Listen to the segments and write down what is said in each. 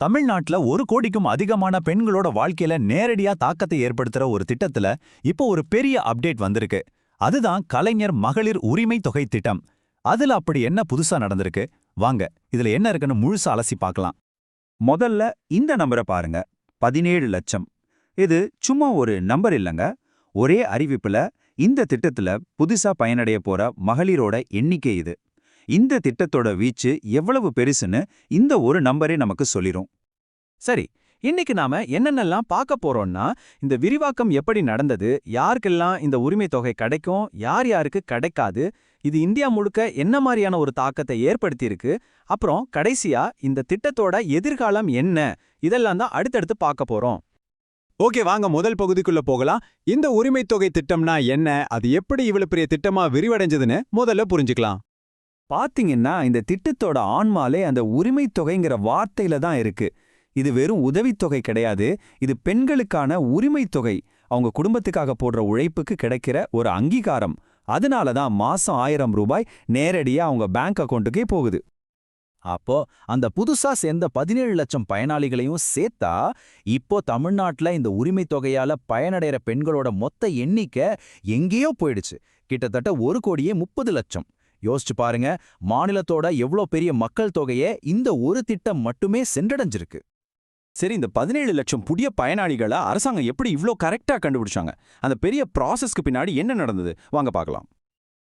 தமிழ்நாட்டுல 1 கோடிக்கும் அதிகமான பெண்களோட வாழ்க்கையில நேரடியா தாக்கத்தை ஏற்படுத்துற ஒரு திட்டத்துல இப்போ ஒரு பெரிய அப்டேட் வந்திருக்கு. அதுதான் கலைஞர் மகளிர் உரிமை தொகை திட்டம். அதுல அப்படி என்ன புதுசா நடந்திருக்கு? வாங்க இதுல என்ன இருக்குன்னு முழுசா அலசி பார்க்கலாம். முதல்ல இந்த நம்பரை பாருங்க. 17 லட்சம். இது சும்மா ஒரு நம்பர் இல்லைங்க. ஒரே அறிவிப்புல இந்த திட்டத்துல புதுசா பயனடைய போற மகளிரோட எண்ணிக்கை இது. இந்த திட்டத்தோட வீச்சு எவ்வளவு பெருசுன்னு இந்த ஒரு நம்பரே நமக்கு சொல்லிரும். சரி, இன்னைக்கு நாம என்னென்னலாம் பார்க்க போறோம்னா, இந்த விரிவாக்கம் எப்படி நடந்தது, யாருக்கெல்லாம் இந்த உரிமை தொகை கிடைக்கும், யார் யாருக்கு கிடைக்காது, இது இந்தியா முழுக்க என்ன மாதிரியான ஒரு தாக்கத்தை ஏற்படுத்தியிருக்கு, அப்புறம் கடைசியா இந்த திட்டத்தோட எதிர்காலம் என்ன, இதெல்லாம் தான் அடுத்தடுத்து பார்க்க போறோம். ஓகே, வாங்க முதல் பகுதிக்குள்ள போகலாம். இந்த உரிமை தொகை திட்டம்னா என்ன, அது எப்படி இவ்வளவு பெரிய திட்டமா விரிவடைஞ்சதுன்னு முதல்ல புரிஞ்சுக்கலாம். பாத்தீங்கன்னா இந்த திட்டத்தோட ஆன்மாலே அந்த உரிமை தொகைங்கிற வார்த்தையில தான் இருக்கு. இது வெறும் உதவித்தொகை கிடையாது, இது பெண்களுக்கான உரிமை தொகை. அவங்க குடும்பத்துக்காக போடுற உழைப்புக்கு கிடைக்கிற ஒரு அங்கீகாரம். அதனால தான் மாசம் 1000 ரூபாய் நேரடியா அவங்க பேங்க் அக்கௌண்ட்டுக்கே போகுது. அப்போ அந்த புதுசா சேர்ந்த 17 லட்சம் பயனாளிகளையும் சேர்த்தா இப்போ தமிழ்நாட்டுல இந்த உரிமை தொகையால பயனடைற பெண்களோட மொத்த எண்ணிக்கை எங்கேயோ போயிடுச்சு. கிட்டத்தட்ட 1,30,00,000. யோசிச்சு பாருங்க, மாநிலத்தோட எவ்வளோ பெரிய மக்கள் தொகையே இந்த ஒரு திட்டம் மட்டுமே சென்றடைஞ்சிருக்கு. சரி, இந்த 17 லட்சம் புதிய பயனாளிகளை அரசாங்கம் எப்படி இவ்ளோ கரெக்டா கண்டுபிடிச்சாங்க? அந்த பெரிய ப்ராசஸ்க்கு பின்னாடி என்ன நடந்தது? வாங்க பார்க்கலாம்.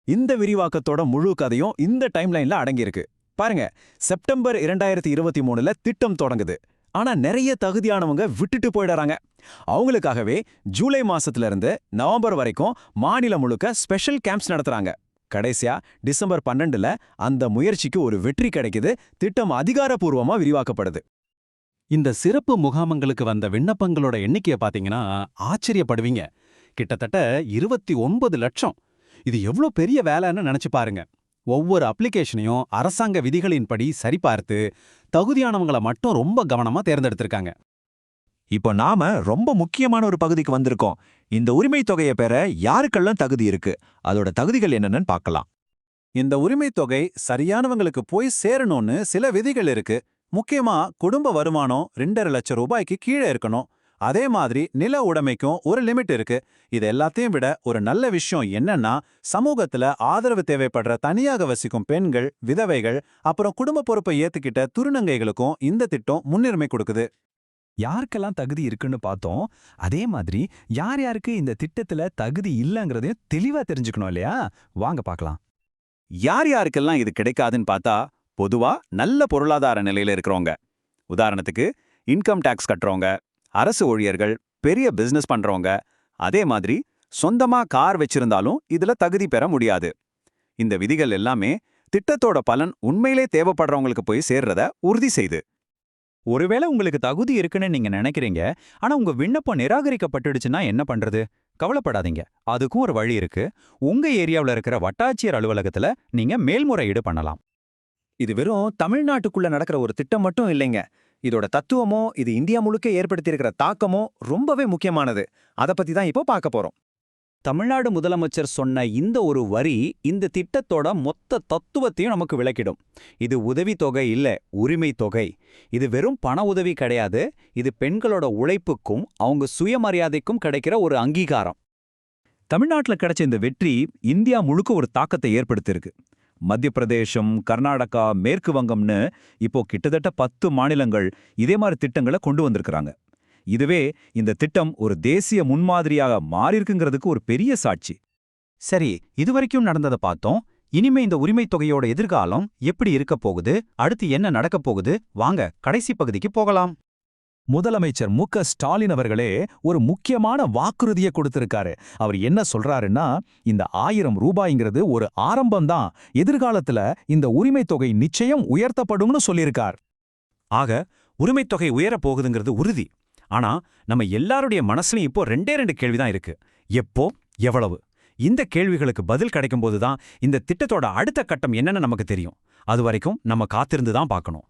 இந்த விரிவாக்கத்தோட முழு கதையும் இந்த டைம்லைன்ல அடங்கியிருக்கு. பாருங்க, செப்டம்பர் 2023ல திட்டம் தொடங்குது. ஆனா நிறைய தகுதியானவங்க விட்டுட்டு போயிடறாங்க. அவங்களுக்காகவே ஜூலை மாசத்துல இருந்து நவம்பர் வரைக்கும் மாநிலம் முழுக்க ஸ்பெஷல் கேம்ப்ஸ் நடத்துறாங்க. கடைசியா டிசம்பர் 12ல அந்த முயற்சிக்கு ஒரு வெற்றி கிடைக்குது. திட்டம் அதிகாரப்பூர்வமா விரிவாக்கப்படுது. இந்த சிறப்பு முகாமங்களுக்கு வந்த விண்ணப்பங்களோட எண்ணிக்கையை பார்த்தீங்கன்னா ஆச்சரியப்படுவீங்க. கிட்டத்தட்ட 29 லட்சம். இது எவ்வளோ பெரிய வேலைன்னு நினைச்சு பாருங்க. ஒவ்வொரு அப்ளிகேஷனையும் அரசாங்க விதிகளின்படி சரிபார்த்து தகுதியானவங்களை மட்டும் ரொம்ப கவனமா தேர்ந்தெடுத்திருக்காங்க. இப்போ நாம ரொம்ப முக்கியமான ஒரு பகுதிக்கு வந்திருக்கோம். இந்த உரிமை தொகையை பெற யாருக்கெல்லாம் தகுதி இருக்கு, அதோட தகுதிகள் என்னன்னு பார்க்கலாம். இந்த உரிமை தொகை சரியானவங்களுக்கு போய் சேரணும்னு சில விதிகள் இருக்கு. முக்கியமா குடும்ப வருமானம் 2.5 லட்சம் ரூபாய்க்கு கீழே இருக்கணும். அதே மாதிரி நில உடைமைக்கும் ஒரு லிமிட் இருக்கு. இது எல்லாத்தையும் விட ஒரு நல்ல விஷயம் என்னன்னா, சமூகத்துல ஆதரவு தேவைப்படுற தனியாக வசிக்கும் பெண்கள், விதவைகள், அப்புறம் குடும்ப பொறுப்பை ஏத்துக்கிட்ட திருநங்கைகளுக்கும் இந்த திட்டம் முன்னுரிமை கொடுக்குது. யாருக்கெல்லாம் தகுதி இருக்குன்னு பார்த்தோம். அதே மாதிரி யார் யாருக்கு இந்த திட்டத்துல தகுதி இல்லைங்கிறதையும் தெளிவா தெரிஞ்சுக்கணும் இல்லையா? வாங்க பார்க்கலாம். யார் யாருக்கெல்லாம் இது கிடைக்காதுன்னு பார்த்தா, பொதுவா நல்ல பொருளாதார நிலையில இருக்கிறவங்க, உதாரணத்துக்கு இன்கம் டேக்ஸ் கட்டுறவங்க, அரசு ஊழியர்கள், பெரிய பிசினஸ் பண்றவங்க, அதே மாதிரி சொந்தமா கார் வச்சிருந்தாலும் இதுல தகுதி பெற முடியாது. இந்த விதிகள் எல்லாமே திட்டத்தோட பலன் உண்மையிலே தேவைப்படுறவங்களுக்கு போய் சேர்றத உறுதி செய்து. ஒருவேளை உங்களுக்கு தகுதி இருக்குன்னு நீங்க நினைக்கிறீங்க, ஆனா உங்க விண்ணப்பம் நிராகரிக்கப்பட்டுடுச்சுன்னா என்ன பண்றது? கவலைப்படாதீங்க, அதுக்கும் ஒரு வழி இருக்கு. உங்க ஏரியாவுல இருக்கிற வட்டாட்சியர் அலுவலகத்துல நீங்க மேல்முறையீடு பண்ணலாம். இது வெறும் தமிழ்நாட்டுக்குள்ள நடக்கிற ஒரு திட்டம் மட்டும் இல்லைங்க. இதோட தத்துவமோ, இது இந்தியா முழுக்க ஏற்படுத்தியிருக்கிற தாக்கமோ ரொம்பவே முக்கியமானது. அதை பத்தி தான் இப்போ பார்க்க போறோம். தமிழ்நாடு முதலமைச்சர் சொன்ன இந்த ஒரு வரி இந்த திட்டத்தோட மொத்த தத்துவத்தையும் நமக்கு விளக்கிடும். இது உதவித்தொகை இல்ல, உரிமை தொகை. இது வெறும் பண உதவி கிடையாது. இது பெண்களோட உழைப்புக்கும் அவங்க சுயமரியாதைக்கும் கிடைக்கிற ஒரு அங்கீகாரம். தமிழ்நாட்டுல கிடைச்ச இந்த வெற்றி இந்தியா முழுக்க ஒரு தாக்கத்தை ஏற்படுத்தியிருக்கு. மத்திய பிரதேசம், கர்நாடகா, மேற்கு வங்கம்னு இப்போ கிட்டத்தட்ட 10 மாநிலங்கள் இதே மாதிரி திட்டங்களை கொண்டு வந்திருக்கிறாங்க. இதுவே இந்த திட்டம் ஒரு தேசிய முன்மாதிரியாக மாறியிருக்குங்கிறதுக்கு ஒரு பெரிய சாட்சி. சரி, இதுவரைக்கும் நடந்ததை பார்த்தோம். இனிமே இந்த உரிமை தொகையோட எதிர்காலம் எப்படி இருக்க போகுது, அடுத்து என்ன நடக்கப் போகுது, வாங்க கடைசி பகுதிக்கு போகலாம். முதலமைச்சர் மு.க. ஸ்டாலின் அவர்களே ஒரு முக்கியமான வாக்குறுதியை கொடுத்திருக்காரு. அவர் என்ன சொல்றாருன்னா, இந்த 1000 ரூபாய்ங்கிறது ஒரு ஆரம்பம்தான், எதிர்காலத்துல இந்த உரிமை தொகை நிச்சயம் உயர்த்தப்படும்னு சொல்லியிருக்கார். ஆக உரிமை தொகை உயரப் போகுதுங்கிறது உறுதி. ஆனா நம்ம எல்லாருடைய மனசுலயும் இப்போ 2 கேள்விதான் இருக்கு. எப்போ, எவ்வளவு? இந்த கேள்விகளுக்கு பதில் கிடைக்கும்போது தான் இந்த திட்டத்தோட அடுத்த கட்டம் என்னன்னு நமக்கு தெரியும். அது வரைக்கும் நம்ம காத்திருந்து தான் பார்க்கணும்.